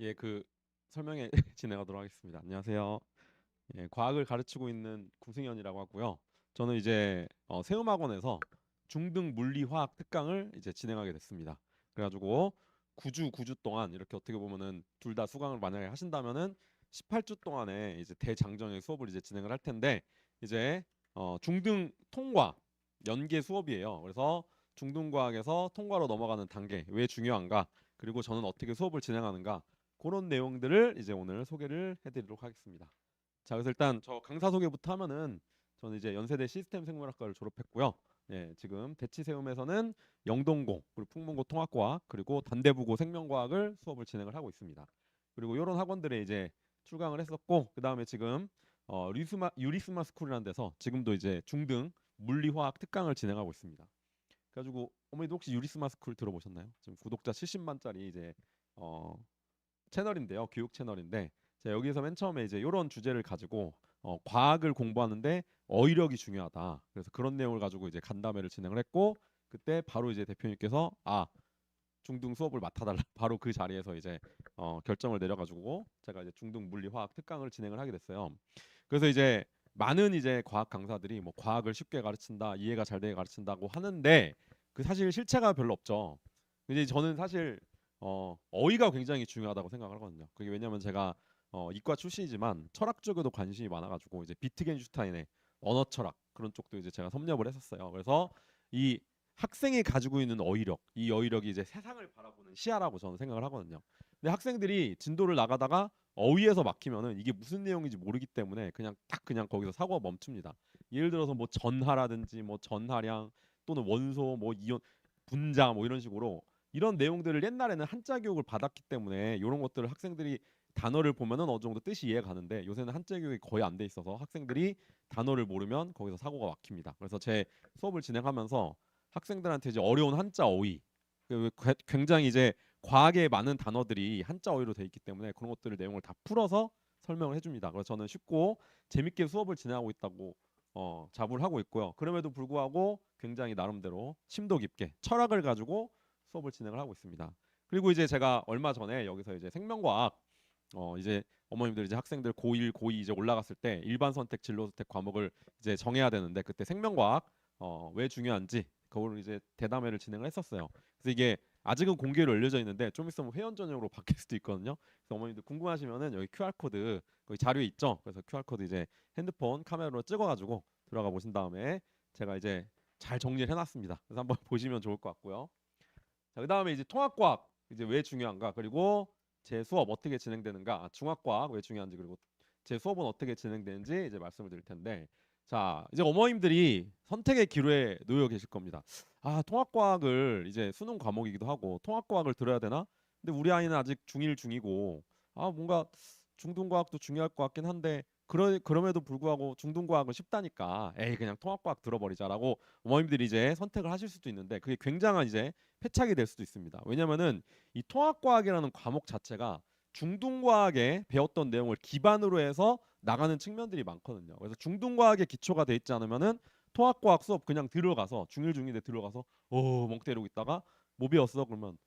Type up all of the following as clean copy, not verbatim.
예, 설명에 진행하도록 하겠습니다. 안녕하세요. 예, 과학을 가르치고 있는 구승현이라고 하고요. 저는 이제 세움학원에서 중등 물리 화학 특강을 이제 진행하게 됐습니다. 그래가지고 9주 동안 이렇게 어떻게 보면은 둘 다 수강을 만약에 하신다면은 18주 동안에 이제 대장정의 수업을 이제 진행을 할 텐데 이제 중등 통과 연계 수업이에요. 그래서 중등 과학에서 통과로 넘어가는 단계 왜 중요한가? 그리고 저는 어떻게 수업을 진행하는가? 그런 내용들을 이제 오늘 소개를 해드리도록 하겠습니다. 자, 그래서 일단 저 강사 소개부터 하면은 저는 이제 연세대 시스템 생물학과를 졸업했고요. 예, 지금 대치세움에서는 영동고 그리고 풍문고 통합과학 그리고 단대부고 생명과학을 수업을 진행을 하고 있습니다. 그리고 이런 학원들에 이제 출강을 했었고 그 다음에 지금 유리스마 스쿨이라는 데서 지금도 이제 중등 물리화학 특강을 진행하고 있습니다. 그래가지고 어머니도 혹시 유리스마 스쿨 들어보셨나요? 지금 구독자 70만짜리 이제 어, 채널인데요. 교육 채널인데 제가 여기서 맨 처음에 이제 이런 주제를 가지고 과학을 공부하는데 어휘력이 중요하다. 그래서 그런 내용을 가지고 이제 간담회를 진행을 했고 그때 바로 이제 대표님께서 중등 수업을 맡아달라. 바로 그 자리에서 이제 결정을 내려가지고 제가 이제 중등 물리화학 특강을 진행을 하게 됐어요. 그래서 이제 많은 이제 과학 강사들이 뭐 과학을 쉽게 가르친다, 이해가 잘 되게 가르친다고 하는데 그 사실 실체가 별로 없죠. 근데 저는 사실 어휘가 굉장히 중요하다고 생각을 하거든요. 그게 왜냐면 제가 이과 출신이지만 철학 쪽에도 관심이 많아가지고 이제 비트겐슈타인의 언어 철학 그런 쪽도 이제 제가 섭렵을 했었어요. 그래서 이 학생이 가지고 있는 어휘력, 이 어휘력이 이제 세상을 바라보는 시야라고 저는 생각을 하거든요. 근데 학생들이 진도를 나가다가 어휘에서 막히면은 이게 무슨 내용인지 모르기 때문에 그냥 거기서 사고가 멈춥니다. 예를 들어서 뭐 전하라든지 뭐 전하량 또는 원소 뭐 이온 분자 뭐 이런 식으로 이런 내용들을 옛날에는 한자 교육을 받았기 때문에 이런 것들을 학생들이 단어를 보면은 어느 정도 뜻이 이해가 가는데 요새는 한자 교육이 거의 안 돼 있어서 학생들이 단어를 모르면 거기서 사고가 막힙니다. 그래서 제 수업을 진행하면서 학생들한테 이제 어려운 한자 어휘 굉장히 이제 과학에 많은 단어들이 한자 어휘로 돼 있기 때문에 그런 것들을 내용을 다 풀어서 설명을 해줍니다. 그래서 저는 쉽고 재밌게 수업을 진행하고 있다고 자부를 하고 있고요. 그럼에도 불구하고 굉장히 나름대로 심도 깊게 철학을 가지고 수업을 진행을 하고 있습니다. 그리고 이제 제가 얼마 전에 여기서 이제 생명과학 이제 어머님들 이제 학생들 고1, 고2 이제 올라갔을 때 일반 선택, 진로 선택 과목을 이제 정해야 되는데 그때 생명과학 왜 중요한지 그거를 이제 대담회를 진행을 했었어요. 그래서 이게 아직은 공개로 알려져 있는데 좀 있으면 회원 전용으로 바뀔 수도 있거든요. 그래서 어머님들 궁금하시면은 여기 QR 코드 거기 자료에 있죠. 그래서 QR 코드 이제 핸드폰 카메라로 찍어가지고 들어가 보신 다음에 제가 이제 잘 정리를 해놨습니다. 그래서 한번 보시면 좋을 것 같고요. 자, 그다음에 이제 통합과학 이제 왜 중요한가 그리고 제 수업 어떻게 진행되는가 중합과학 왜 중요한지 그리고 제 수업은 어떻게 진행되는지 이제 말씀을 드릴 텐데 자 이제 어머님들이 선택의 기로에 놓여 계실 겁니다. 통합과학을 이제 수능 과목이기도 하고 통합과학을 들어야 되나? 근데 우리 아이는 아직 중1 중이고 뭔가 중등과학도 중요할 것 같긴 한데 그럼에도 불구하고 중등과학은 쉽다니까 에이 그냥 통합과학 들어버리자라고 어머님들이 이제 선택을 하실 수도 있는데 그게 굉장한 이제 패착이 될 수도 있습니다. 왜냐면은 이 통합과학이라는 과목 자체가 중등과학에 배웠던 내용을 기반으로 해서 나가는 측면들이 많거든요. 그래서 중등과학에 기초가 돼 있지 않으면은 통합과학 수업 그냥 들어가서 중1 중2대 들어가서 멍 때리고 있다가 뭐 배웠어? 그러면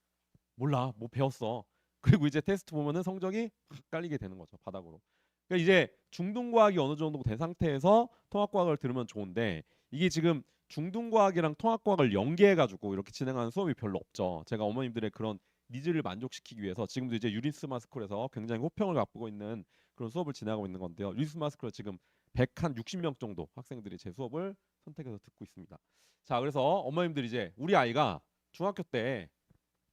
몰라 뭐 배웠어. 그리고 이제 테스트 보면은 성적이 확 깔리게 되는 거죠 바닥으로. 그러니까 이제 중등과학이 어느 정도 된 상태에서 통합과학을 들으면 좋은데 이게 지금 중등과학이랑 통합과학을 연계해가지고 이렇게 진행하는 수업이 별로 없죠. 제가 어머님들의 그런 니즈를 만족시키기 위해서 지금도 이제 유리스마 스쿨에서 굉장히 호평을 갖고 있는 그런 수업을 진행하고 있는 건데요. 유리스마 스쿨에 지금 160명 정도 학생들이 제 수업을 선택해서 듣고 있습니다. 자, 그래서 어머님들이 이제 우리 아이가 중학교 때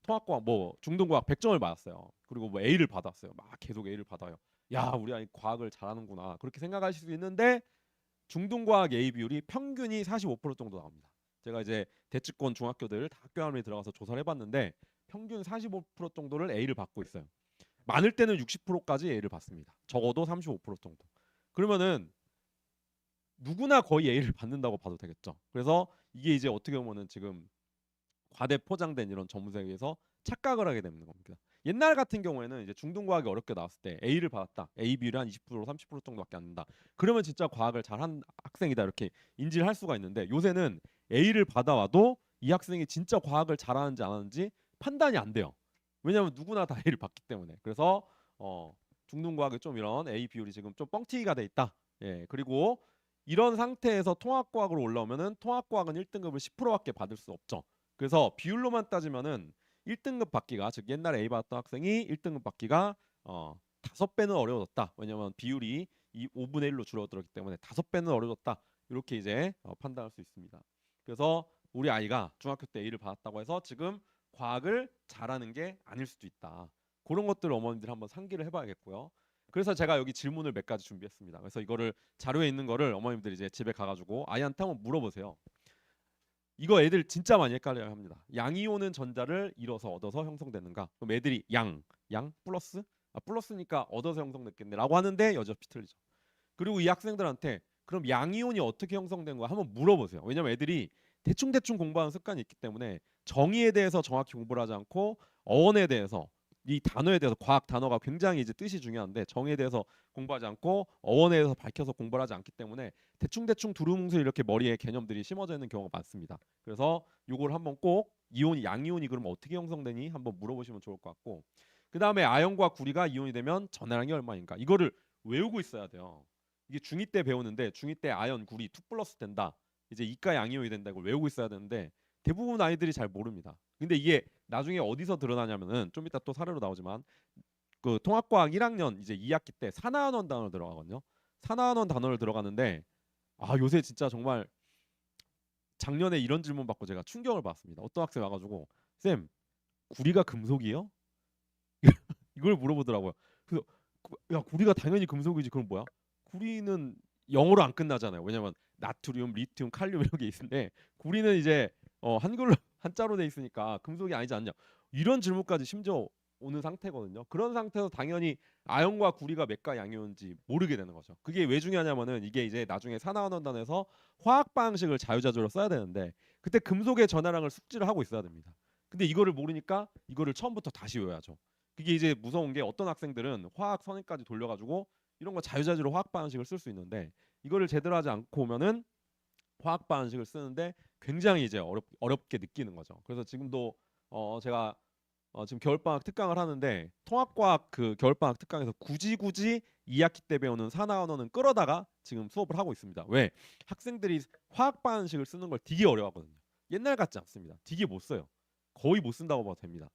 통합과학 뭐 중등과학 100점을 받았어요. 그리고 뭐 A를 받았어요. 막 계속 A를 받아요. 야, 우리 아이 과학을 잘하는구나. 그렇게 생각하실 수 있는데 중등과학 A 비율이 평균이 45% 정도 나옵니다. 제가 이제 대치권 중학교들 다 학교안에 들어가서 조사를 해봤는데 평균 45% 정도를 A를 받고 있어요. 많을 때는 60%까지 A를 받습니다. 적어도 35% 정도. 그러면은 누구나 거의 A를 받는다고 봐도 되겠죠. 그래서 이게 이제 어떻게 보면은 지금 과대 포장된 이런 전문세계에서 착각을 하게 되는 겁니다. 옛날 같은 경우에는 이제 중등과학이 어렵게 나왔을 때 A를 받았다. A 비율이 한 20% 30% 정도밖에 안 된다. 그러면 진짜 과학을 잘한 학생이다 이렇게 인지를 할 수가 있는데 요새는 A를 받아와도 이 학생이 진짜 과학을 잘하는지 안 하는지 판단이 안 돼요. 왜냐하면 누구나 다 A를 받기 때문에. 그래서 중등과학이 좀 이런 A 비율이 지금 좀 뻥튀기가 돼 있다. 예, 그리고 이런 상태에서 통합과학으로 올라오면은 통합과학은 1등급을 10%밖에 받을 수 없죠. 그래서 비율로만 따지면은 1등급 받기가, 즉 옛날에 A 받았던 학생이 1등급 받기가 5배는 어려워졌다. 왜냐면 비율이 5분의 1로 줄어들었기 때문에 5배는 어려워졌다. 이렇게 이제 판단할 수 있습니다. 그래서 우리 아이가 중학교 때 A를 받았다고 해서 지금 과학을 잘하는 게 아닐 수도 있다. 그런 것들을 어머님들이 한번 상기를 해봐야겠고요. 그래서 제가 여기 질문을 몇 가지 준비했습니다. 그래서 이거를 자료에 있는 거를 어머님들이 이제 집에 가가지고 아이한테 한번 물어보세요. 이거 애들 진짜 많이 헷갈려야 합니다. 양이 오는 전자를 잃어서 얻어서 형성되는가? 그럼 애들이 양 플러스? 플러스니까 얻어서 형성됐겠네라고 하는데 여지없이 틀리죠. 그리고 이 학생들한테 그럼 양이온이 어떻게 형성된 거야? 한번 물어보세요. 왜냐면 애들이 대충 공부하는 습관이 있기 때문에 정의에 대해서 정확히 공부를 하지 않고 어원에 대해서, 이 단어에 대해서, 과학 단어가 굉장히 이제 뜻이 중요한데 정의에 대해서 공부하지 않고 어원에 대해서 밝혀서 공부를 하지 않기 때문에 대충 두루뭉술 이렇게 머리에 개념들이 심어져 있는 경우가 많습니다. 그래서 이걸 한번 꼭 이온이, 양이온이 그러면 어떻게 형성되니 한번 물어보시면 좋을 것 같고, 그 다음에 아연과 구리가 이온이 되면 전해량이 얼마인가, 이거를 외우고 있어야 돼요. 이게 중2 때 배우는데 중2 때 아연, 구리 2 플러스 된다, 이제 이가 양이온이 된다, 이걸 외우고 있어야 되는데 대부분 아이들이 잘 모릅니다. 근데 이게 나중에 어디서 드러나냐면은 좀 이따 또 사례로 나오지만 그 통합과학 1학년 이제 2학기 때 산화환원 단어 들어가거든요. 산화환원 단어를 들어가는데 요새 진짜 정말 작년에 이런 질문 받고 제가 충격을 받았습니다. 어떤 학생 와가지고 쌤, 구리가 금속이요? 이걸 물어보더라고요. 그래서 야, 구리가 당연히 금속이지. 그럼 뭐야? 구리는 영어로 안 끝나잖아요. 왜냐면 나트륨, 리튬, 칼륨 이런 게 있는데 구리는 이제 한글로 한자로 돼 있으니까 금속이 아니지 않냐. 이런 질문까지 심지어 오는 상태거든요. 그런 상태에서 당연히 아연과 구리가 몇가 양이온인지 모르게 되는 거죠. 그게 왜 중요하냐면은 이게 이제 나중에 산화원원단에서 화학 방식을 자유자재로 써야 되는데 그때 금속의 전하량을 숙지를 하고 있어야 됩니다. 근데 이거를 모르니까 이거를 처음부터 다시 외워야죠. 그게 이제 무서운 게 어떤 학생들은 화학 선행까지 돌려가지고 이런 거 자유자재로 화학 반응식을 쓸 수 있는데 이거를 제대로 하지 않고 오면은 화학 반응식을 쓰는데 굉장히 이제 어렵게 느끼는 거죠. 그래서 지금도 제가 지금 겨울방학 특강을 하는데 통합과학 그 겨울방학 특강에서 굳이 2학기 때 배우는 산화 언어는 끌어다가 지금 수업을 하고 있습니다. 왜? 학생들이 화학 반응식을 쓰는 걸 되게 어려워하거든요. 옛날 같지 않습니다. 되게 못 써요. 거의 못 쓴다고 봐도 됩니다.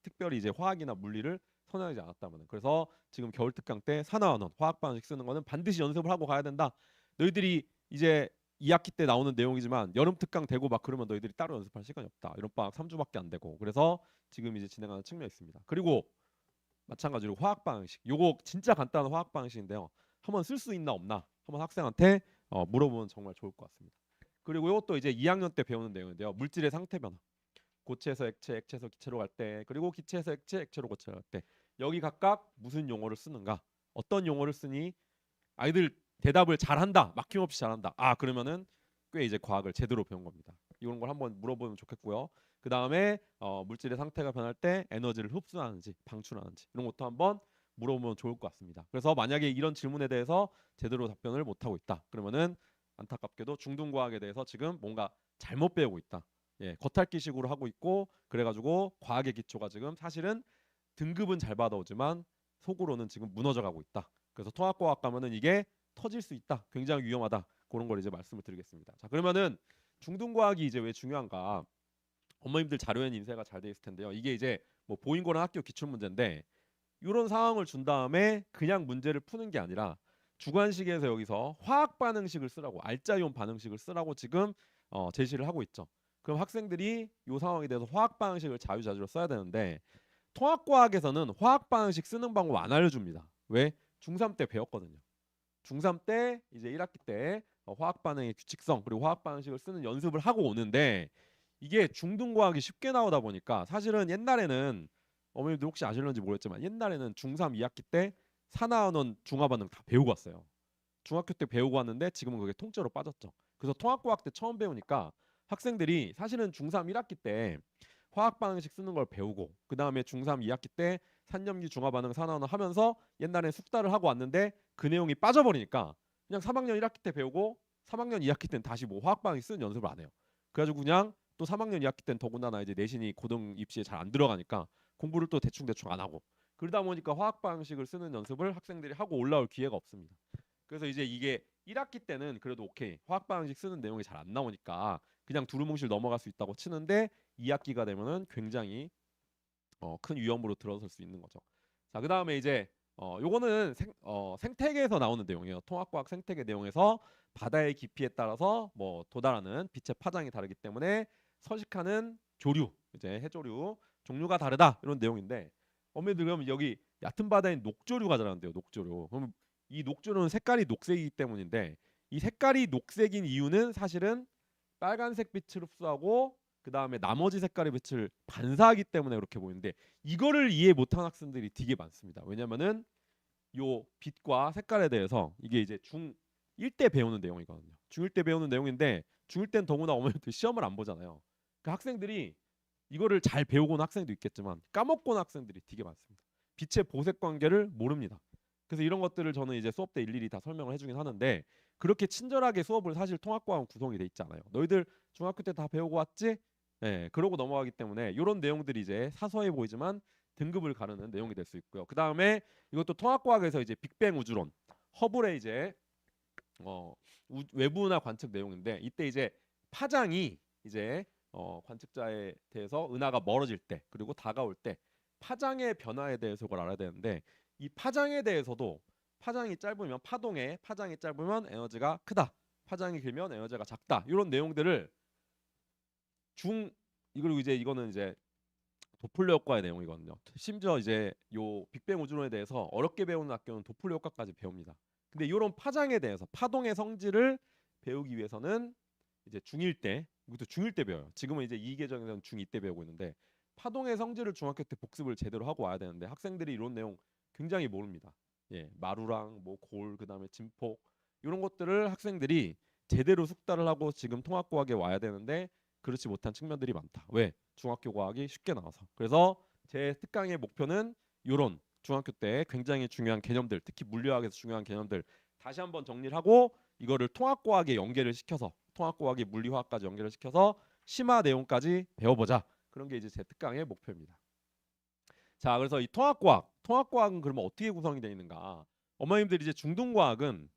특별히 이제 화학이나 물리를 선호하지 않았다면. 그래서 지금 겨울 특강 때 산화원원 화학 반응식 쓰는 거는 반드시 연습을 하고 가야 된다. 너희들이 이제 2학기 때 나오는 내용이지만 여름 특강 되고 막 그러면 너희들이 따로 연습할 시간이 없다. 이런 방학 3주밖에 안 되고. 그래서 지금 이제 진행하는 측면이 있습니다. 그리고 마찬가지로 화학 방식. 요거 진짜 간단한 화학 방식인데요. 한번 쓸 수 있나 없나 한번 학생한테 물어보면 정말 좋을 것 같습니다. 그리고 이것도 이제 2학년 때 배우는 내용인데요. 물질의 상태 변화. 고체에서 액체, 액체에서 기체로 갈 때, 그리고 기체에서 액체, 액체로 고체로 갈 때, 여기 각각 무슨 용어를 쓰는가, 어떤 용어를 쓰니 아이들 대답을 잘한다, 막힘없이 잘한다. 그러면은 꽤 이제 과학을 제대로 배운 겁니다. 이런 걸 한번 물어보면 좋겠고요. 그 다음에 물질의 상태가 변할 때 에너지를 흡수하는지 방출하는지 이런 것도 한번 물어보면 좋을 것 같습니다. 그래서 만약에 이런 질문에 대해서 제대로 답변을 못하고 있다, 그러면은 안타깝게도 중등과학에 대해서 지금 뭔가 잘못 배우고 있다. 예, 겉핥기식으로 하고 있고, 그래가지고 과학의 기초가 지금 사실은 등급은 잘 받아오지만 속으로는 지금 무너져가고 있다. 그래서 통합과학 가면은 이게 터질 수 있다, 굉장히 위험하다, 그런 걸 이제 말씀을 드리겠습니다. 자, 그러면은 중등과학이 이제 왜 중요한가? 어머님들 자료엔 인쇄가 잘 돼 있을 텐데요. 이게 이제 뭐 보인고랑 학교 기출 문제인데 이런 상황을 준 다음에 그냥 문제를 푸는 게 아니라 주관식에서 여기서 화학 반응식을 쓰라고, 알짜이온 반응식을 쓰라고 지금 제시를 하고 있죠. 그럼 학생들이 이 상황에 대해서 화학 반응식을 자유자재로 써야 되는데 통합과학에서는 화학 반응식 쓰는 방법 안 알려줍니다. 왜? 중3 때 배웠거든요. 중3 때 이제 1학기 때 화학 반응의 규칙성 그리고 화학 반응식을 쓰는 연습을 하고 오는데 이게 중등과학이 쉽게 나오다 보니까 사실은 옛날에는 어머님들 혹시 아실런지 모르겠지만 옛날에는 중3 2학기 때 산화원원 중화반응 다 배우고 왔어요. 중학교 때 배우고 왔는데 지금은 그게 통째로 빠졌죠. 그래서 통합과학 때 처음 배우니까 학생들이 사실은 중3 1학기 때 화학 반응식 쓰는 걸 배우고 그 다음에 중3 2학기 때 산염기 중화반응 산화원원 하면서 옛날에 숙달을 하고 왔는데 그 내용이 빠져버리니까 그냥 3학년 1학기 때 배우고 3학년 2학기 때는 다시 뭐 화학 반응식 쓰는 연습을 안 해요. 그래가지고 그냥 또 3학년 2학기 때는 더군다나 이제 내신이 고등 입시에 잘 안 들어가니까 공부를 또 대충 안 하고 그러다 보니까 화학 방식을 쓰는 연습을 학생들이 하고 올라올 기회가 없습니다. 그래서 이제 이게 1학기 때는 그래도 오케이 화학 방식 쓰는 내용이 잘 안 나오니까 그냥 두루뭉실 넘어갈 수 있다고 치는데 2학기가 되면은 굉장히 큰 위험으로 들어설 수 있는 거죠. 자, 그다음에 이제 요거는 생태계에서 나오는 내용이에요. 통합과학 생태계 내용에서 바다의 깊이에 따라서 뭐 도달하는 빛의 파장이 다르기 때문에 서식하는 조류, 이제 해조류 종류가 다르다 이런 내용인데 엄밀히 그러면 여기 얕은 바다인 녹조류가 자라는데요. 녹조류. 그럼 이 녹조류는 색깔이 녹색이기 때문인데 이 색깔이 녹색인 이유는 사실은 빨간색 빛을 흡수하고 그 다음에 나머지 색깔의 빛을 반사하기 때문에 그렇게 보이는데 이거를 이해 못한 학생들이 되게 많습니다. 왜냐면은 요 빛과 색깔에 대해서 이게 이제 중1 때 배우는 내용이거든요. 중1 때 배우는 내용인데 중1 때는 더구나 어머니들 시험을 안 보잖아요. 그 학생들이 이거를 잘 배우고 온 학생도 있겠지만 까먹고 온 학생들이 되게 많습니다. 빛의 보색 관계를 모릅니다. 그래서 이런 것들을 저는 이제 수업 때 일일이 다 설명을 해주긴 하는데 그렇게 친절하게 수업을 사실 통합과학은 구성이 돼 있지 않아요. 너희들 중학교 때 다 배우고 왔지? 예, 그러고 넘어가기 때문에 이런 내용들이 이제 사소해 보이지만 등급을 가르는 내용이 될 수 있고요. 그 다음에 이것도 통합과학에서 이제 빅뱅 우주론, 허블의 이제 외부나 관측 내용인데 이때 이제 파장이 이제 관측자에 대해서 은하가 멀어질 때 그리고 다가올 때 파장의 변화에 대해서 그걸 알아야 되는데 이 파장에 대해서도 파장이 짧으면 파장이 짧으면 에너지가 크다. 파장이 길면 에너지가 작다. 이런 내용들을 그리고 이제 이거는 이제 도플러 효과의 내용이거든요. 심지어 이제 요 빅뱅 우주론에 대해서 어렵게 배우는 학교는 도플러 효과까지 배웁니다. 근데 이런 파장에 대해서 파동의 성질을 배우기 위해서는 이제 중1 때 이것도 중1 때 배워요. 지금은 이제 이 계정에서는 중2 때 배우고 있는데 파동의 성질을 중학교 때 복습을 제대로 하고 와야 되는데 학생들이 이런 내용 굉장히 모릅니다. 예, 마루랑 뭐 골 그다음에 진폭 이런 것들을 학생들이 제대로 숙달을 하고 지금 통합과학에 와야 되는데 그렇지 못한 측면들이 많다. 왜? 중학교 과학이 쉽게 나와서. 그래서 제 특강의 목표는 이런 중학교 때 굉장히 중요한 개념들, 특히 물리학에서 중요한 개념들 다시 한번 정리를 하고 이거를 통합과학에 연계를 시켜서 통합과학이 물리화학까지 연계를 시켜서 심화 내용까지 배워보자. 그런 게 이제 제 특강의 목표입니다. 자, 그래서 이 통합과학은 그러면 어떻게 구성이 되어 있는가? 어머님들 이제 중등과학은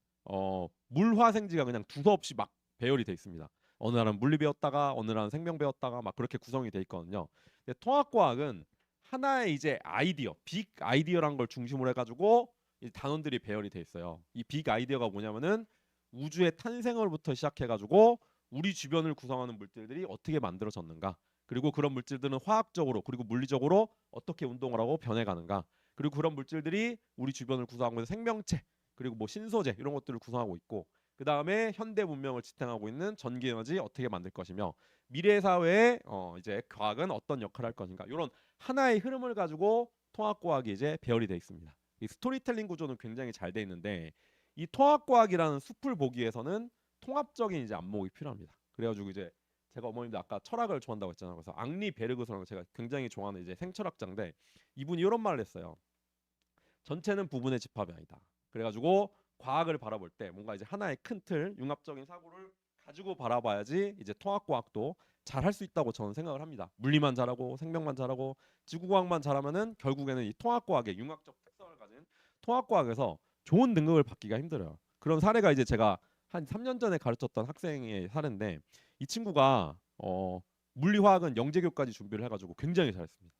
물화생지가 그냥 두서없이 막 배열이 돼 있습니다. 어느 날은 물리 배웠다가 어느 날은 생명 배웠다가 막 그렇게 구성이 돼 있거든요. 근데 통합과학은 하나의 이제 아이디어, 빅 아이디어란 걸 중심으로 해가지고 이 단원들이 배열이 돼 있어요. 이 빅 아이디어가 뭐냐면은 우주의 탄생을부터 시작해가지고 우리 주변을 구성하는 물질들이 어떻게 만들어졌는가, 그리고 그런 물질들은 화학적으로 그리고 물리적으로 어떻게 운동을 하고 변해가는가, 그리고 그런 물질들이 우리 주변을 구성하고 있는 생명체 그리고 뭐 신소재 이런 것들을 구성하고 있고 그 다음에 현대 문명을 지탱하고 있는 전기 에너지 어떻게 만들 것이며 미래 사회에 이제 과학은 어떤 역할을 할 것인가 이런 하나의 흐름을 가지고 통합과학이 이제 배열이 돼 있습니다. 이 스토리텔링 구조는 굉장히 잘 돼 있는데 이 통합과학이라는 숲을 보기 위해서는 통합적인 이제 안목이 필요합니다. 그래가지고 이제 제가 어머님도 아까 철학을 좋아한다고 했잖아요. 그래서 앙리 베르그선을 제가 굉장히 좋아하는 이제 생철학자인데 이분이 이런 말을 했어요. 전체는 부분의 집합이 아니다. 그래가지고 과학을 바라볼 때 뭔가 이제 하나의 큰 틀, 융합적인 사고를 가지고 바라봐야지 이제 통합과학도 잘 할 수 있다고 저는 생각을 합니다. 물리만 잘하고 생명만 잘하고 지구과학만 잘하면은 결국에는 이 통합과학의 융합적 특성을 가진 통합과학에서 좋은 등급을 받기가 힘들어요. 그런 사례가 이제 제가 한 3년 전에 가르쳤던 학생의 사례인데 이 친구가 물리화학은 영재교까지 준비를 해가지고 굉장히 잘했습니다.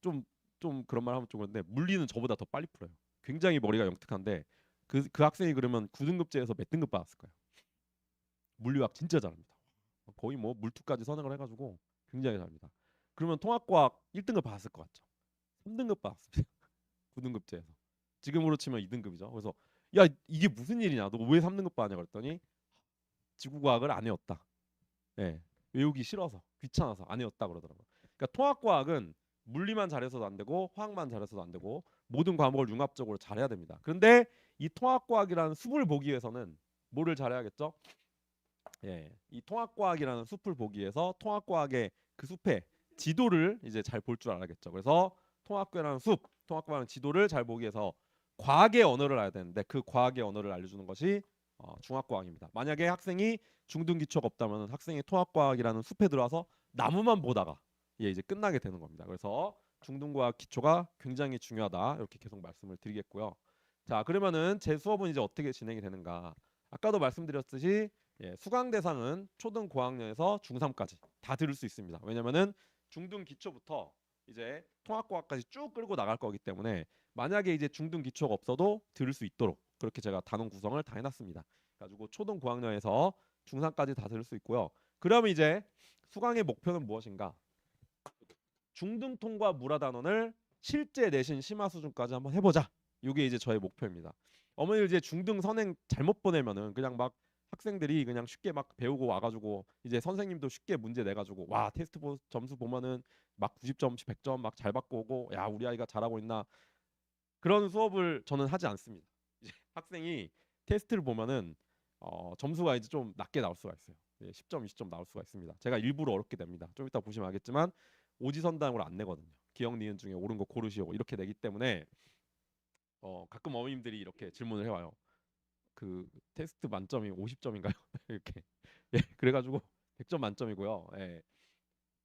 좀 그런 말 하면 좀 그런데 물리는 저보다 더 빨리 풀어요. 굉장히 머리가 영특한데 그 학생이 그러면 9등급제에서 몇 등급 받았을 거예요. 물리학 진짜 잘합니다. 거의 뭐 물투까지 선행을 해가지고 굉장히 잘합니다. 그러면 통합과학 1등급 받았을 것 같죠. 3등급 받았습니다. 9등급제에서. 지금으로 치면 2등급이죠. 그래서 야 이게 무슨 일이냐? 너 왜 3등급 받냐 그랬더니 지구과학을 안 해왔다. 예, 외우기 싫어서 귀찮아서 안 해왔다 그러더라고요. 그러니까 통합과학은 물리만 잘해서도 안 되고 화학만 잘해서도 안 되고 모든 과목을 융합적으로 잘해야 됩니다. 그런데 이 통합과학이라는 숲을 보기 위해서는 뭐를 잘해야겠죠? 예, 이 통합과학이라는 숲을 보기 위해서 통합과학의 그 숲의 지도를 이제 잘 볼 줄 알아야겠죠. 그래서 통합과학이라는 숲, 통합과학이라는 지도를 잘 보기 위해서 과학의 언어를 알아야 되는데 그 과학의 언어를 알려주는 것이 중학과학입니다. 만약에 학생이 중등 기초가 없다면 학생이 통합과학이라는 숲에 들어와서 나무만 보다가 이제 끝나게 되는 겁니다. 그래서 중등고학 기초가 굉장히 중요하다. 이렇게 계속 말씀을 드리겠고요. 자, 그러면은 제 수업은 이제 어떻게 진행이 되는가? 아까도 말씀드렸듯이 수강 대상은 초등 고학년에서 중3까지 다 들을 수 있습니다. 왜냐면은 중등 기초부터 이제 통합고학까지 쭉 끌고 나갈 거기 때문에 만약에 이제 중등 기초가 없어도 들을 수 있도록 그렇게 제가 단원 구성을 다 해놨습니다. 가지고 초등 고학년에서 중3까지 다 들을 수 있고요. 그러면 이제 수강의 목표는 무엇인가? 중등 통과 물화 단원을 실제 내신 심화 수준까지 한번 해보자. 이게 이제 저의 목표입니다. 어머니 이제 중등 선행 잘못 보내면은 그냥 막 학생들이 그냥 쉽게 막 배우고 와가지고 이제 선생님도 쉽게 문제 내가지고 와 테스트 점수 보면은 막 90점씩 100점 막 잘 받고 오고 야 우리 아이가 잘하고 있나 그런 수업을 저는 하지 않습니다. 이제 학생이 테스트를 보면은 점수가 이제 좀 낮게 나올 수가 있어요. 10점, 20점 나올 수가 있습니다. 제가 일부러 어렵게 냅니다. 좀 이따 보시면 알겠지만 오지선다형으로 안 내거든요. 기억 니은 중에 옳은 거 고르시오 이렇게 내기 때문에 가끔 어머님들이 이렇게 질문을 해와요. 그 테스트 만점이 50점인가요? 이렇게 그래가지고 100점 만점이고요.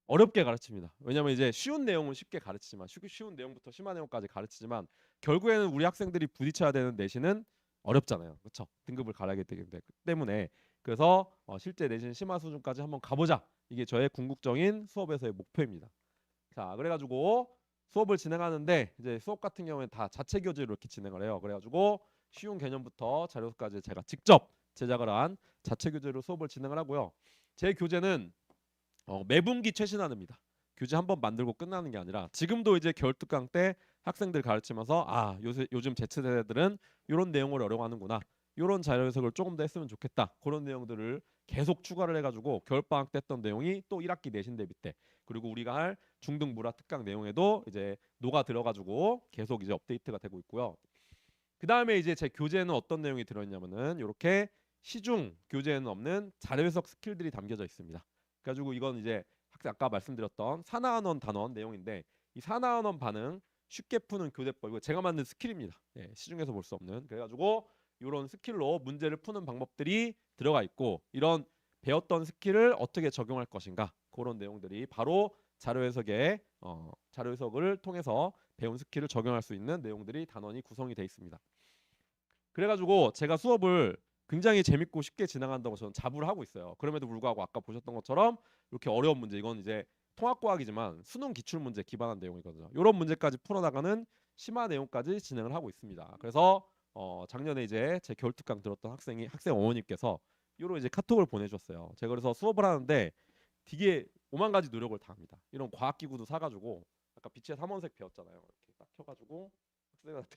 어렵게 가르칩니다. 왜냐면 이제 쉬운 내용은 쉽게 가르치지만 쉬운 내용부터 심한 내용까지 가르치지만 결국에는 우리 학생들이 부딪혀야 되는 내신은 어렵잖아요. 그렇죠? 등급을 갈아야 되기 때문에 그래서 실제 내신 심화 수준까지 한번 가보자. 이게 저의 궁극적인 수업에서의 목표입니다. 자, 그래가지고 수업을 진행하는데 이제 수업 같은 경우에는 다 자체 교재로 이렇게 진행을 해요. 그래가지고 쉬운 개념부터 자료까지 제가 직접 제작을 한 자체 교재로 수업을 진행을 하고요. 제 교재는 매분기 최신화됩니다. 교재 한번 만들고 끝나는 게 아니라 지금도 이제 겨울특강 때 학생들 가르치면서 요즘 Z세대들은 이런 내용을 어려워하는구나. 이런 자료 해석을 조금 더 했으면 좋겠다. 그런 내용들을 계속 추가를 해가지고 겨울방학 때 했던 내용이 또 1학기 내신 대비 때 그리고 우리가 할 중등 물화 특강 내용에도 이제 녹아 들어가지고 계속 이제 업데이트가 되고 있고요. 그 다음에 이제 제 교재에는 어떤 내용이 들어있냐면은 이렇게 시중 교재에는 없는 자료 해석 스킬들이 담겨져 있습니다. 그래가지고 이건 이제 아까 말씀드렸던 사나원원 단원 내용인데 이 사나원원 반응 쉽게 푸는 교대법 이거 제가 만든 스킬입니다. 시중에서 볼 수 없는 그래가지고 이런 스킬로 문제를 푸는 방법들이 들어가 있고 이런 배웠던 스킬을 어떻게 적용할 것인가 그런 내용들이 바로 자료 해석을 통해서 배운 스킬을 적용할 수 있는 내용들이 단원이 구성이 되어 있습니다. 그래가지고 제가 수업을 굉장히 재밌고 쉽게 진행한다고 저는 자부를 하고 있어요. 그럼에도 불구하고 아까 보셨던 것처럼 이렇게 어려운 문제 이건 이제 통합과학이지만 수능 기출 문제 기반한 내용이거든요. 이런 문제까지 풀어나가는 심화 내용까지 진행을 하고 있습니다. 그래서 작년에 이제 제 겨울특강 들었던 학생 어머님께서 이런 이제 카톡을 보내주셨어요. 제가 그래서 수업을 하는데 되게 오만 가지 노력을 다 합니다. 이런 과학기구도 사가지고 아까 빛의 삼원색 배웠잖아요. 이렇게 딱 켜가지고 학생한테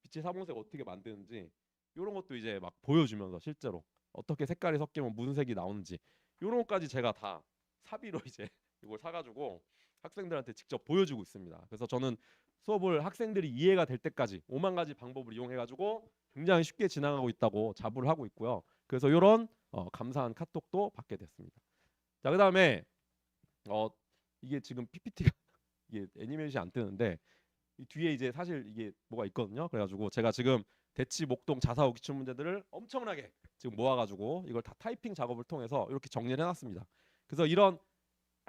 빛의 삼원색 어떻게 만드는지 이런 것도 이제 막 보여주면서 실제로 어떻게 색깔이 섞이면 무슨 색이 나오는지 이런 것까지 제가 다 사비로 이제 이걸 사가지고 학생들한테 직접 보여주고 있습니다. 그래서 저는 수업을 학생들이 이해가 될 때까지 오만 가지 방법을 이용해가지고 굉장히 쉽게 진행하고 있다고 자부를 하고 있고요. 그래서 이런 감사한 카톡도 받게 됐습니다. 자, 그다음에 이게 지금 PPT가 이게 애니메이션이 안 뜨는데 이 뒤에 이제 사실 이게 뭐가 있거든요. 그래가지고 제가 지금 대치, 목동, 자사고 기출 문제들을 엄청나게 지금 모아가지고 이걸 다 타이핑 작업을 통해서 이렇게 정리를 해놨습니다. 그래서 이런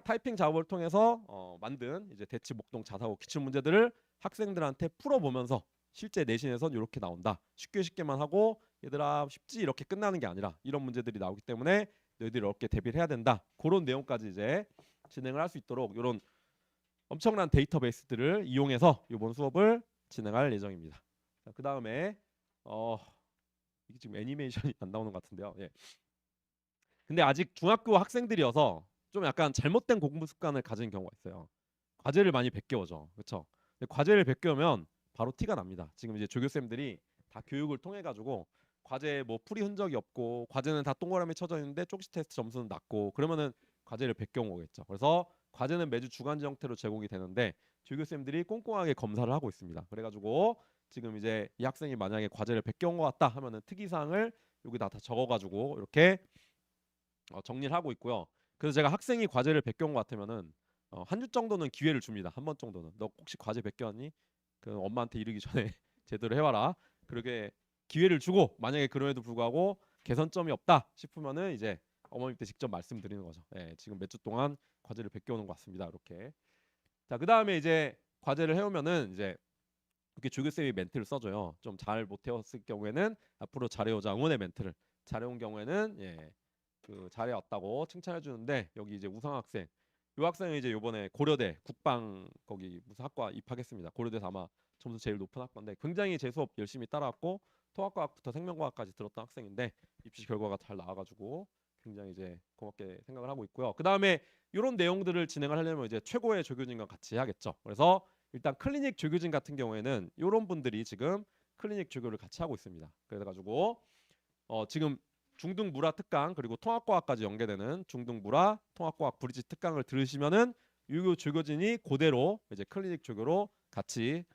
타이핑 작업을 통해서 만든 이제 대치, 목동, 자사고 기출 문제들을 학생들한테 풀어보면서 실제 내신에선 이렇게 나온다. 쉽게만 하고 얘들아 쉽지 이렇게 끝나는 게 아니라 이런 문제들이 나오기 때문에 너희들이 어렵게 대비를 해야 된다. 그런 내용까지 이제 진행을 할 수 있도록 이런 엄청난 데이터베이스들을 이용해서 이번 수업을 진행할 예정입니다. 그 다음에 이게 지금 애니메이션이 안 나오는 것 같은데요. 근데 아직 중학교 학생들이어서 좀 약간 잘못된 공부 습관을 가진 경우가 있어요. 과제를 많이 베껴오죠. 그렇죠? 과제를 베껴오면 바로 티가 납니다. 지금 이제 조교쌤들이 다 교육을 통해 가지고 과제에 뭐 풀이 흔적이 없고 과제는 다 동그라미 쳐져 있는데 쪽지 테스트 점수는 낮고 그러면은 과제를 베껴온 거겠죠. 그래서 과제는 매주 주간지 형태로 제공이 되는데 조교쌤들이 꼼꼼하게 검사를 하고 있습니다. 그래가지고 지금 이제 이 학생이 만약에 과제를 베껴온 것 같다 하면은 특이사항을 여기다 다 적어가지고 이렇게 정리를 하고 있고요. 그래서 제가 학생이 과제를 베껴온 것 같으면은 한 주 정도는 기회를 줍니다. 한 번 정도는. 너 혹시 과제 베껴왔니? 그 엄마한테 이르기 전에 제대로 해와라. 그렇게 기회를 주고 만약에 그럼에도 불구하고 개선점이 없다 싶으면은 이제 어머님께 직접 말씀드리는 거죠. 지금 몇 주 동안 과제를 베껴오는 것 같습니다. 이렇게. 자, 그 다음에 이제 과제를 해오면은 이제 이렇게 조교쌤이 멘트를 써줘요. 좀 잘 못해왔을 경우에는 앞으로 잘해오자 응원의 멘트를, 잘해온 경우에는 그 잘해왔다고 칭찬해 주는데, 여기 이제 우상 학생, 요 학생은 이제 요번에 고려대 국방 거기 무슨 학과 입학했습니다. 고려대에서 아마 점수 제일 높은 학과인데 굉장히 제 수업 열심히 따라왔고 통합과학부터 생명과학까지 들었던 학생인데 입시 결과가 잘 나와가지고 굉장히 이제 고맙게 생각을 하고 있고요. 그 다음에 이런 내용들을 진행을 하려면 이제 최고의 조교진과 같이 해야겠죠. 그래서 일단 클리닉 조교진 같은 경우에는 이런 분들이 지금 클리닉 조교를 같이 하고 있습니다. 그래가지고 지금 중등물화 특강 그리고 통합과학까지 연계되는 중등물화 통합과학 브리지 특강을 들으시면은 유교 조교진이 그대로 이제 클리닉 조교로 같이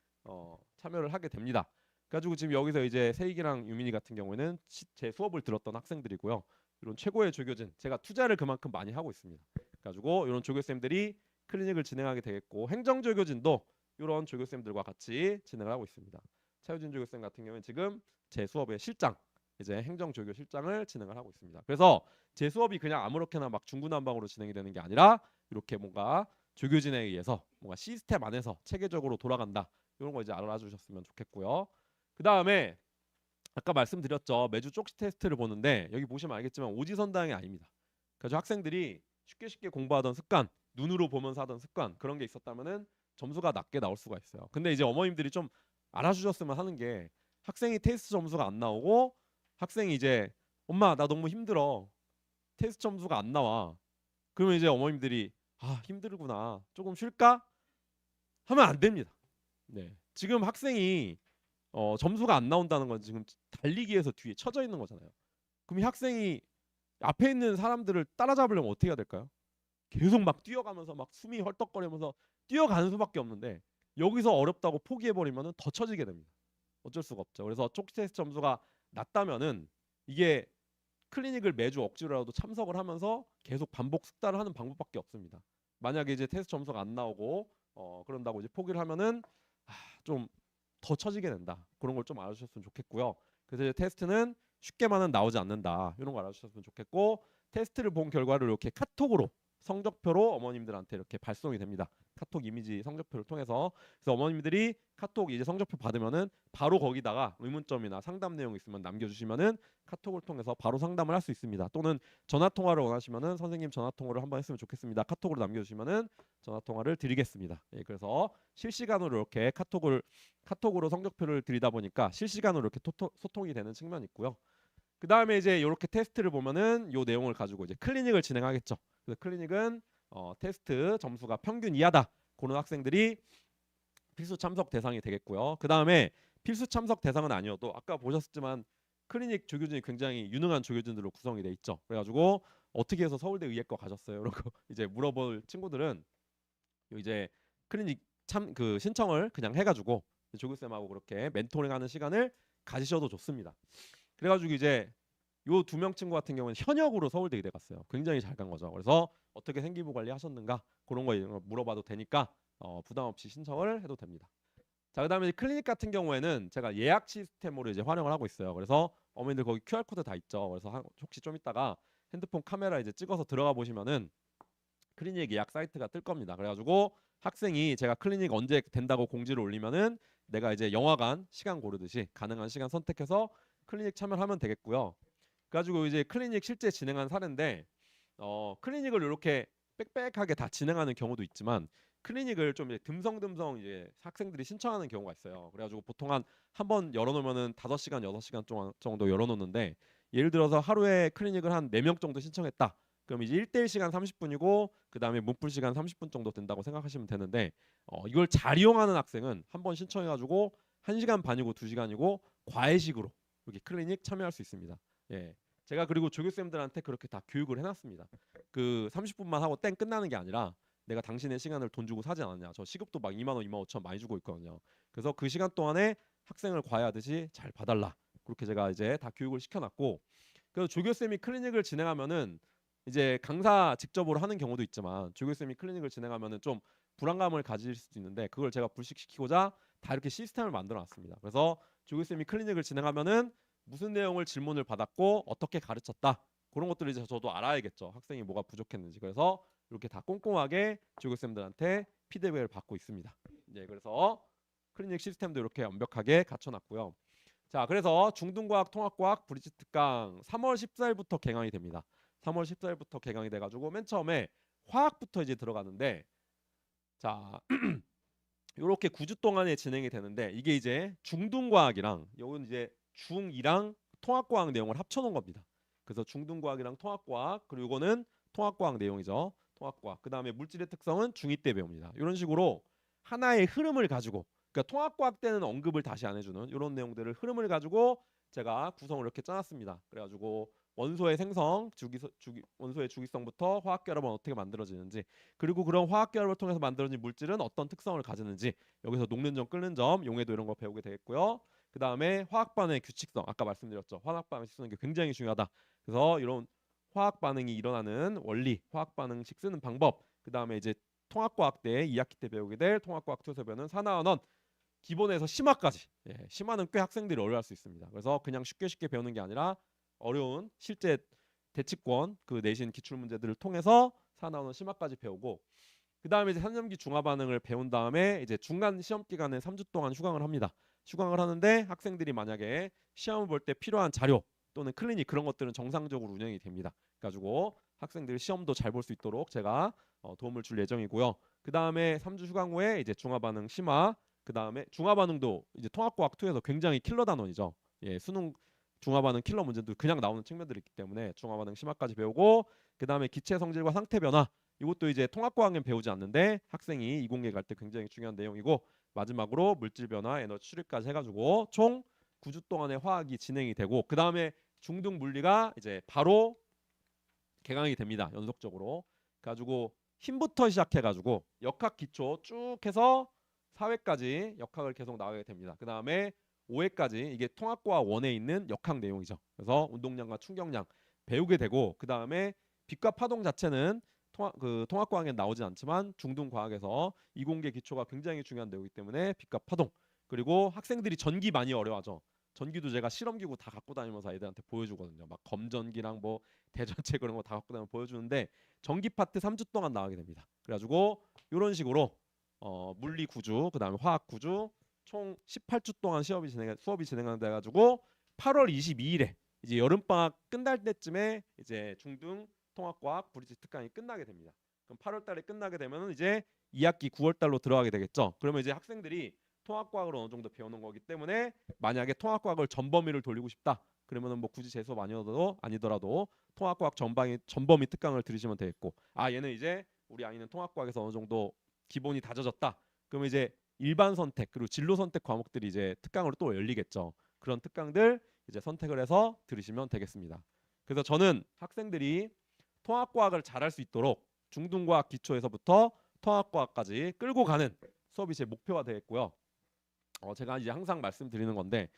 참여를 하게 됩니다. 그래가지고 지금 여기서 이제 세익이랑 유민이 같은 경우에는 제 수업을 들었던 학생들이고요. 이런 최고의 조교진, 제가 투자를 그만큼 많이 하고 있습니다. 그래가지고 이런 조교쌤들이 클리닉을 진행하게 되겠고, 행정조교진도 이런 조교쌤들과 같이 진행을 하고 있습니다. 차유진 조교쌤 같은 경우는 지금 제 수업의 실장, 이제 행정조교 실장을 진행을 하고 있습니다. 그래서 제 수업이 그냥 아무렇게나 막 중구난방으로 진행이 되는 게 아니라 이렇게 뭔가 조교진에 의해서 뭔가 시스템 안에서 체계적으로 돌아간다, 이런 거 이제 알아주셨으면 좋겠고요. 그 다음에 아까 말씀드렸죠, 매주 쪽지 테스트를 보는데 여기 보시면 알겠지만 오지선다형이 아닙니다. 그래서 학생들이 쉽게 공부하던 습관, 눈으로 보면서 하던 습관, 그런 게 있었다면은 점수가 낮게 나올 수가 있어요. 근데 이제 어머님들이 좀 알아주셨으면 하는 게, 학생이 테스트 점수가 안 나오고 학생이 이제 엄마 나 너무 힘들어, 테스트 점수가 안 나와, 그러면 이제 어머님들이 아 힘들구나 조금 쉴까 하면 안 됩니다. 네, 지금 학생이 점수가 안 나온다는 건 지금 달리기에서 뒤에 쳐져 있는 거잖아요. 그럼 이 학생이 앞에 있는 사람들을 따라잡으려면 어떻게 해야 될까요? 계속 막 뛰어가면서 막 숨이 헐떡거리면서 뛰어가는 수밖에 없는데, 여기서 어렵다고 포기해버리면 더 처지게 됩니다. 어쩔 수가 없죠. 그래서 쪽지 테스트 점수가 낮다면은 이게 클리닉을 매주 억지로라도 참석을 하면서 계속 반복 숙달을 하는 방법밖에 없습니다. 만약에 이제 테스트 점수가 안 나오고 그런다고 이제 포기를 하면은 좀 더 처지게 된다. 그런 걸 좀 알아주셨으면 좋겠고요. 그래서 이제 테스트는 쉽게만은 나오지 않는다, 이런 거 알아주셨으면 좋겠고, 테스트를 본 결과를 이렇게 카톡으로 성적표로 어머님들한테 이렇게 발송이 됩니다. 카톡 이미지 성적표를 통해서. 그래서 어머님들이 카톡 이제 성적표 받으면은 바로 거기다가 의문점이나 상담 내용 있으면 남겨주시면은 카톡을 통해서 바로 상담을 할 수 있습니다. 또는 전화 통화를 원하시면은 선생님 전화 통화를 한번 했으면 좋겠습니다, 카톡으로 남겨주시면은 전화 통화를 드리겠습니다. 그래서 실시간으로 이렇게 카톡으로 성적표를 드리다 보니까 실시간으로 이렇게 소통이 되는 측면이 있고요. 그 다음에 이제 이렇게 테스트를 보면은 요 내용을 가지고 이제 클리닉을 진행하겠죠. 그래서 클리닉은 테스트 점수가 평균 이하다, 그런 학생들이 필수 참석 대상이 되겠고요. 그 다음에 필수 참석 대상은 아니어도 아까 보셨지만 클리닉 조교진이 굉장히 유능한 조교진들로 구성이 돼 있죠. 그래가지고 어떻게 해서 서울대 의예과 가셨어요? 이러고 이제 물어볼 친구들은 이제 클리닉 그 신청을 그냥 해가지고 조교쌤하고 그렇게 멘토링하는 시간을 가지셔도 좋습니다. 그래가지고 이제 요 두 명 친구 같은 경우는 현역으로 서울대 의대 갔어요. 굉장히 잘 간 거죠. 그래서 어떻게 생기부 관리하셨는가 그런 거 물어봐도 되니까 부담 없이 신청을 해도 됩니다. 자, 그다음에 클리닉 같은 경우에는 제가 예약 시스템으로 이제 활용을 하고 있어요. 그래서 어머니들 거기 QR 코드 다 있죠. 그래서 혹시 좀 이따가 핸드폰 카메라 이제 찍어서 들어가 보시면은 클리닉 예약 사이트가 뜰 겁니다. 그래가지고 학생이 제가 클리닉 언제 된다고 공지를 올리면은 내가 이제 영화관 시간 고르듯이 가능한 시간 선택해서 클리닉 참여를 하면 되겠고요. 그래가지고 이제 클리닉 실제 진행한 사례인데 클리닉을 이렇게 빽빽하게 다 진행하는 경우도 있지만 클리닉을 좀 이제 듬성듬성 이제 학생들이 신청하는 경우가 있어요. 그래가지고 보통 한 번 열어놓으면은 5시간 6시간 정도 열어놓는데, 예를 들어서 하루에 클리닉을 한 4명 정도 신청했다. 그럼 이제 1대1 시간 30분이고 그 다음에 문풀 시간 30분 정도 된다고 생각하시면 되는데, 이걸 잘 이용하는 학생은 한 번 신청해가지고 1시간 반이고 2시간이고 과외식으로 이렇게 클리닉 참여할 수 있습니다. 제가 그리고 조교쌤들한테 그렇게 다 교육을 해놨습니다. 그 30분만 하고 땡 끝나는 게 아니라 내가 당신의 시간을 돈 주고 사지 않았냐, 저 시급도 막 2만 원, 2만 5천 많이 주고 있거든요. 그래서 그 시간 동안에 학생을 과외하듯이 잘 봐달라, 그렇게 제가 이제 다 교육을 시켜놨고, 그래서 조교쌤이 클리닉을 진행하면은 이제 강사 직접으로 하는 경우도 있지만 조교쌤이 클리닉을 진행하면은 좀 불안감을 가질 수도 있는데, 그걸 제가 불식시키고자 다 이렇게 시스템을 만들어 놨습니다. 그래서 조교쌤이 클리닉을 진행하면은 무슨 내용을 질문을 받았고 어떻게 가르쳤다, 그런 것들을 이제 저도 알아야겠죠. 학생이 뭐가 부족했는지. 그래서 이렇게 다 꼼꼼하게 조교쌤들한테 피드백을 받고 있습니다. 네, 그래서 클리닉 시스템도 이렇게 완벽하게 갖춰놨고요. 자, 그래서 중등과학, 통합과학, 브리지 특강 3월 14일부터 개강이 됩니다. 3월 14일부터 개강이 돼가지고 맨 처음에 화학부터 이제 들어가는데, 자, 이렇게 9주 동안에 진행이 되는데 이게 이제 중등과학이랑 요건 이제 중2랑 통합과학 내용을 합쳐놓은 겁니다. 그래서 중등과학이랑 통합과학, 그리고 이거는 통합과학 내용이죠. 통합과학. 그 다음에 물질의 특성은 중2 때 배웁니다. 이런 식으로 하나의 흐름을 가지고, 그러니까 통합과학 때는 언급을 다시 안 해주는 이런 내용들을 흐름을 가지고 제가 구성을 이렇게 짜놨습니다. 그래가지고 원소의 생성, 원소의 주기성부터 화학 결합은 어떻게 만들어지는지, 그리고 그런 화학 결합을 통해서 만들어진 물질은 어떤 특성을 가지는지, 여기서 녹는 점, 끓는 점, 용해도 이런 거 배우게 되겠고요. 그 다음에 화학 반응의 규칙성, 아까 말씀드렸죠. 화학 반응식 쓰는 게 굉장히 중요하다. 그래서 이런 화학 반응이 일어나는 원리, 화학 반응식 쓰는 방법, 그 다음에 이제 통합과학 때 2학기 때 배우게 될 통합과학 투에서 배우는 산화환원, 기본에서 심화까지. 예, 심화는 꽤 학생들이 어려워할 수 있습니다. 그래서 그냥 쉽게 배우는 게 아니라 어려운 실제 대치권 그 내신 기출 문제들을 통해서 산화환원 심화까지 배우고, 그 다음에 이제 3년기 중화 반응을 배운 다음에 이제 중간 시험 기간에 3주 동안 휴강을 합니다. 휴강을 하는데 학생들이 만약에 시험을 볼 때 필요한 자료 또는 클리닉 그런 것들은 정상적으로 운영이 됩니다. 그래가지고 학생들이 시험도 잘 볼 수 있도록 제가 도움을 줄 예정이고요. 그 다음에 3주 휴강 후에 이제 중화 반응 심화, 그 다음에 중화 반응도 이제 통합과학 2에서 굉장히 킬러 단원이죠. 예, 수능 중화 반응 킬러 문제도 그냥 나오는 측면들이 있기 때문에 중화 반응 심화까지 배우고, 그 다음에 기체 성질과 상태 변화, 이것도 이제 통합과학은 배우지 않는데 학생이 이공계 갈 때 굉장히 중요한 내용이고, 마지막으로 물질 변화, 에너지 추리까지 해가지고 총 9주 동안의 화학이 진행이 되고, 그 다음에 중등 물리가 이제 바로 개강이 됩니다. 연속적으로. 가지고 힘부터 시작해가지고 역학 기초 쭉 해서 4회까지 역학을 계속 나가게 됩니다. 그 다음에 5회까지 이게 통합과학 1에 있는 역학 내용이죠. 그래서 운동량과 충격량 배우게 되고, 그 다음에 빛과 파동 자체는 통합과학에 나오지 않지만 중등과학에서 이공계 기초가 굉장히 중요한 내용이기 때문에 빛과 파동, 그리고 학생들이 전기 많이 어려워하죠. 전기도 제가 실험기구 다 갖고 다니면서 애들한테 보여주거든요. 막 검전기랑 뭐 대전체 그런 거 다 갖고 다니면서 보여주는데 전기 파트 3주 동안 나가게 됩니다. 그래가지고 이런 식으로 물리 9주, 그 다음에 화학 9주, 총 18주 동안 수업이 진행돼 가지고 8월 22일에 이제 여름 방학 끝날 때쯤에 이제 중등 통합과학 브리지 특강이 끝나게 됩니다. 그럼 8월 달에 끝나게 되면은 이제 2학기 9월 달로 들어가게 되겠죠. 그러면 이제 학생들이 통합과학을 어느 정도 배우는 거기 때문에 만약에 통합과학을 전범위를 돌리고 싶다, 그러면은 뭐 굳이 제 수업 아니더라도 통합과학 전범위 특강을 들으시면 되겠고, 아 얘는 이제 우리 아이는 통합과학에서 어느 정도 기본이 다져졌다, 그러면 이제 일반 선택 그리고 진로 선택 과목들이 이제 특강으로 또 열리겠죠. 그런 특강들 이제 선택을 해서 들으시면 되겠습니다. 그래서 저는 학생들이 통합과학을 잘할 수 있도록 중등과학 기초에서부터 통합과학까지 끌고 가는 수업이 제 목표가 되겠고요. 제가 이제 항상 말씀드리는 건데,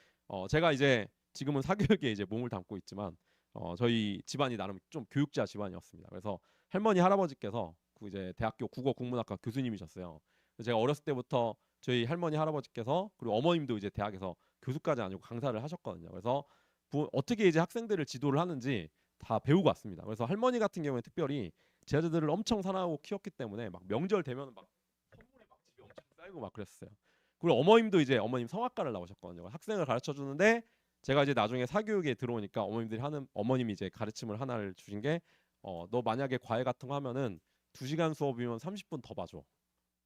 제가 이제 지금은 사교육에 이제 몸을 담고 있지만 저희 집안이 나름 좀 교육자 집안이었습니다. 그래서 할머니 할아버지께서 그 이제 대학교 국어 국문학과 교수님이셨어요. 제가 어렸을 때부터 저희 할머니 할아버지께서, 그리고 어머님도 이제 대학에서 교수까지 아니고 강사를 하셨거든요. 그래서 어떻게 이제 학생들을 지도를 하는지 다 배우고 왔습니다. 그래서 할머니 같은 경우에 특별히 제 아들들을 엄청 사랑하고 키웠기 때문에 막 명절 되면 막 선물이 막 집에 엄청 쌓이고 막 그랬어요. 그리고 어머님도 이제 어머님 성악가를 나오셨거든요. 학생을 가르쳐 주는데 제가 이제 나중에 사교육에 들어오니까 어머님이 이제 가르침을 하나를 주신 게, 너 만약에 과외 같은 거 하면은 2시간 수업이면 30분 더 봐줘.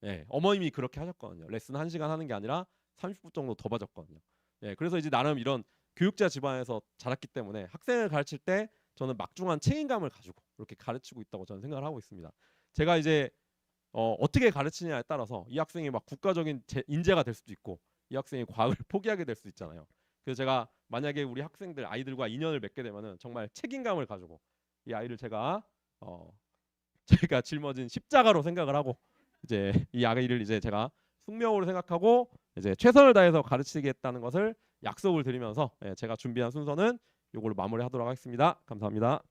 예, 어머님이 그렇게 하셨거든요. 레슨 1시간 하는 게 아니라 30분 정도 더 봐줬거든요. 예, 그래서 이제 나름 이런 교육자 집안에서 자랐기 때문에 학생을 가르칠 때 저는 막중한 책임감을 가지고 이렇게 가르치고 있다고 저는 생각을 하고 있습니다. 제가 이제 어떻게 가르치냐에 따라서 이 학생이 막 국가적인 인재가 될 수도 있고 이 학생이 과학을 포기하게 될 수도 있잖아요. 그래서 제가 만약에 우리 아이들과 인연을 맺게 되면은 정말 책임감을 가지고 이 아이를 제가 짊어진 십자가로 생각을 하고 이제 이 아이를 이제 제가 숙명으로 생각하고 이제 최선을 다해서 가르치겠다는 것을 약속을 드리면서, 제가 준비한 순서는 요걸로 마무리하도록 하겠습니다. 감사합니다.